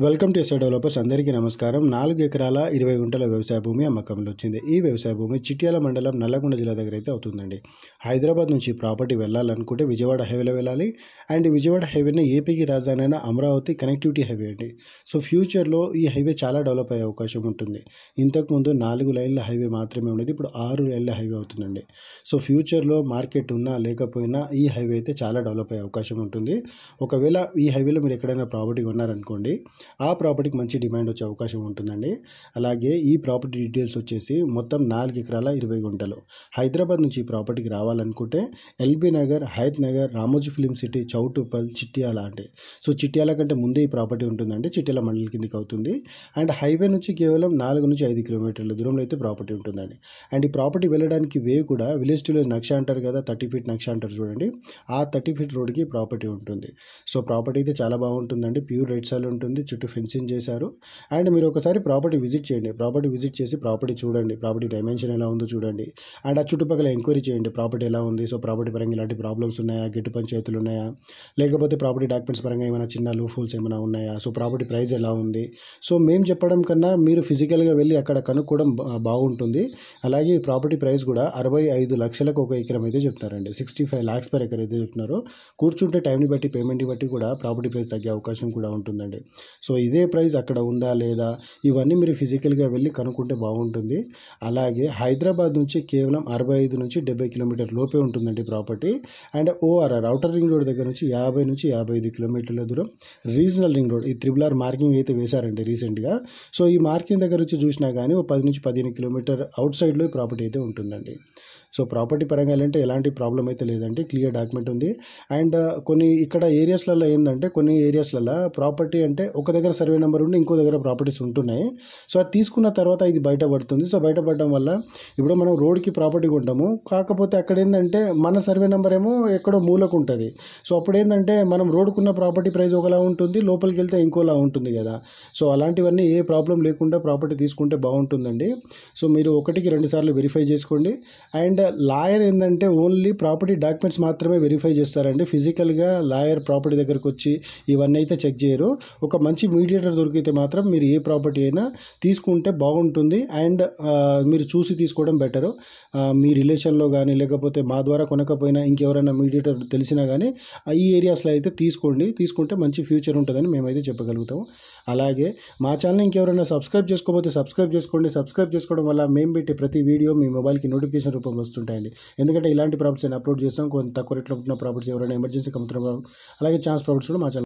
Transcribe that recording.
Welcome to SI developers. అందరికీ నమస్కారం. 4 ఎకరాల 20 గుంటల వ్యవసాయ భూమి అమ్మకంలో వచ్చింది. ఈ వ్యవసాయ భూమి చిట్యాల మండలం నల్లగొండ జిల్లా దగ్గర అయితే అవుతుందండి. హైదరాబాద్ నుంచి ప్రాపర్టీ వెళ్ళాలనుకుంటే విజయవాడ హైవేలో వెళ్ళాలి. అండ్ విజయవాడ హైవేని ఏపీకి రాజధాని అయిన అమరావతి కనెక్టివిటీ హైవే అండి. సో ఫ్యూచర్లో ఈ హైవే చాలా డెవలప్ అయ్యే అవకాశం ఉంటుంది. ఇంతకుముందు 4 లైన్ల హైవే మాత్రమే ఉండేది, ఇప్పుడు 6 లైన్ల హైవే అవుతుందండి. సో ఫ్యూచర్లో మార్కెట్ ఉన్నా లేకపోయినా ఈ హైవే అయితే చాలా డెవలప్ అయ్యే అవకాశం ఉంటుంది. ఒకవేళ ఈ హైవేలో మీరు ఎక్కడైనా ప్రాపర్టీ కొన్నారనుకోండి, ఆ ప్రాపర్టీకి మంచి డిమాండ్ వచ్చే అవకాశం ఉంటుందండి. అలాగే ఈ ప్రాపర్టీ డీటెయిల్స్ వచ్చేసి మొత్తం 4 ఎకరాల 20 గుంటలు. హైదరాబాద్ నుంచి ఈ ప్రాపర్టీకి రావాలనుకుంటే ఎల్బీ నగర్, హయత్ నగర్, రామోజీ ఫిలిం సిటీ, చౌటుప్పల్, చిట్యాల అంటే సో చిట్యాల కంటే ముందే ఈ ప్రాపర్టీ ఉంటుందండి. చిట్యాల మండలి కిందకి అవుతుంది. అండ్ హైవే నుంచి కేవలం 4 నుంచి 5 కిలోమీటర్ల దూరంలో అయితే ప్రాపర్టీ ఉంటుందండి. అండ్ ఈ ప్రాపర్టీ వెళ్ళడానికి వే కూడా విలేజ్ టు విలేజ్ నక్ష అంటారు కదా, 30 ఫీట్ నక్ష అంటారు చూడండి, ఆ 30 ఫీట్ రోడ్కి ప్రాపర్టీ ఉంటుంది. సో ప్రాపర్టీ అయితే చాలా బాగుంటుందండి. ప్యూర్ రైట్ సైడ్ ఉంటుంది, చుట్టూ ఫెన్సింగ్ చేశారు. అండ్ మీరు ఒకసారి ప్రాపర్టీ విజిట్ చేయండి. ప్రాపర్టీ విజిట్ చేసి ప్రాపర్టీ చూడండి, ప్రాపర్టీ డైమెన్షన్ ఎలా ఉందో చూడండి. అండ్ ఆ చుట్టుపక్కల ఎంక్వైరీ చేయండి, ప్రాపర్టీ ఎలా ఉంది, సో ప్రాపర్టీ పరంగా ఇలాంటి ప్రాబ్లమ్స్ ఉన్నాయా, గిట్టు పంచాయతీలు ఉన్నాయా, లేకపోతే ప్రాపర్టీ డాక్యుమెంట్స్ పరంగా ఏమైనా చిన్న లూప్ హోల్స్ ఏమైనా ఉన్నాయా, సో ప్రాపర్టీ ప్రైస్ ఎలా ఉంది. సో మేము చెప్పడం కన్నా మీరు ఫిజికల్గా వెళ్ళి అక్కడ కనుక్కోవడం బాగుంటుంది. అలాగే ఈ ప్రాపర్టీ ప్రైస్ కూడా 65 లక్షలకు ఒక ఎకరం అయితే చెప్తున్నారండి. 65 lakhs per ఎకర్ అయితే చెప్తున్నారు. కూర్చుంటే టైంని బట్టి పేమెంట్ని బట్టి కూడా ప్రాపర్టీ ప్రైస్ తగ్గే అవకాశం కూడా ఉంటుందండి. సో ఇదే ప్రైస్ అక్కడ ఉందా లేదా ఇవన్నీ మీరు ఫిజికల్గా వెళ్ళి కనుక్కుంటే బాగుంటుంది. అలాగే హైదరాబాద్ నుంచి కేవలం 65 నుంచి 70 కిలోమీటర్ లోపే ఉంటుందండి property. And ORR outer ring road దగ్గర నుంచి 50 నుంచి 55 కిలోమీటర్ల దూరం. రీజనల్ రింగ్ రోడ్ ఈ RRR మార్కింగ్ అయితే వేశారండి రీసెంట్గా. సో ఈ మార్కింగ్ దగ్గర నుంచి చూసినా కానీ 10 నుంచి 15 కిలోమీటర్ అవుట్ సైడ్లో ఈ ప్రాపర్టీ అయితే ఉంటుందండి. సో ప్రాపర్టీ పరంగా ఏంటంటే ఎలాంటి ప్రాబ్లం అయితే లేదండి, క్లియర్ డాక్యుమెంట్ ఉంది. అండ్ కొన్ని ఇక్కడ ఏరియాస్లలో ఏంటంటే కొన్ని ఏరియాస్లలో ప్రాపర్టీ అంటే ఒక దగ్గర సర్వే నెంబర్ ఉండి ఇంకో దగ్గర ప్రాపర్టీస్ ఉంటున్నాయి. సో అది తీసుకున్న తర్వాత ఇది బయటపడుతుంది. సో బయటపడడం వల్ల ఇప్పుడు మనం రోడ్కి ప్రాపర్టీ కొంటాము, కాకపోతే అక్కడ ఏంటంటే మన సర్వే నెంబర్ ఏమో ఎక్కడో మూలకు ఉంటుంది. సో అప్పుడు ఏంటంటే మనం రోడ్కున్న ప్రాపర్టీ ప్రైస్ ఒకలా ఉంటుంది, లోపలికి వెళ్తే ఇంకోలా ఉంటుంది కదా. సో అలాంటివన్నీ ఏ ప్రాబ్లం లేకుండా ప్రాపర్టీ తీసుకుంటే బాగుంటుందండి. సో మీరు 1కి 2 సార్లు వెరిఫై చేసుకోండి. అండ్ లాయర్ ఏంటంటే ఓన్లీ ప్రాపర్టీ డాక్యుమెంట్స్ మాత్రమే వెరిఫై చేస్తారండి. ఫిజికల్గా లాయర్ ప్రాపర్టీ దగ్గరకు వచ్చి ఇవన్నీ అయితే చెక్ చేయరు. ఒక మంచి మీడియేటర్ దొరికితే మాత్రం మీరు ఏ ప్రాపర్టీ అయినా తీసుకుంటే బాగుంటుంది. అండ్ మీరు చూసి తీసుకోవడం బెటరు. మీ రిలేషన్లో కానీ లేకపోతే మా ద్వారా కొనకపోయినా ఇంకెవరైనా మీడియేటర్ తెలిసినా కానీ ఈ ఏరియాస్లో అయితే తీసుకుంటే మంచి ఫ్యూచర్ ఉంటుందని మేమైతే చెప్పగలుగుతాము. అలాగే మా ఛానల్ ఇంకెవరైనా సబ్స్క్రైబ్ చేసుకోకపోతే సబ్స్క్రైబ్ చేసుకోండి. సబ్స్క్రైబ్ చేసుకోవడం వల్ల మేము పెట్టే ప్రతి వీడియో మీ మొబైల్కి నోటిఫికేషన్ రూపంలో వస్తుంటాయండి. ఎందుకంటే ఇలాంటి ప్రాపర్టీస్ అప్లోడ్ చేస్తాం. కొంత తక్కువ రేట్లో ఉంటున్న ప్రాపర్టీస్ ఎవరైనా ఎమర్జెన్సీ కమ్ముతున్న అలాగే ఛాన్స్ ప్రాపర్టీస్ కూడా మా ఛానల్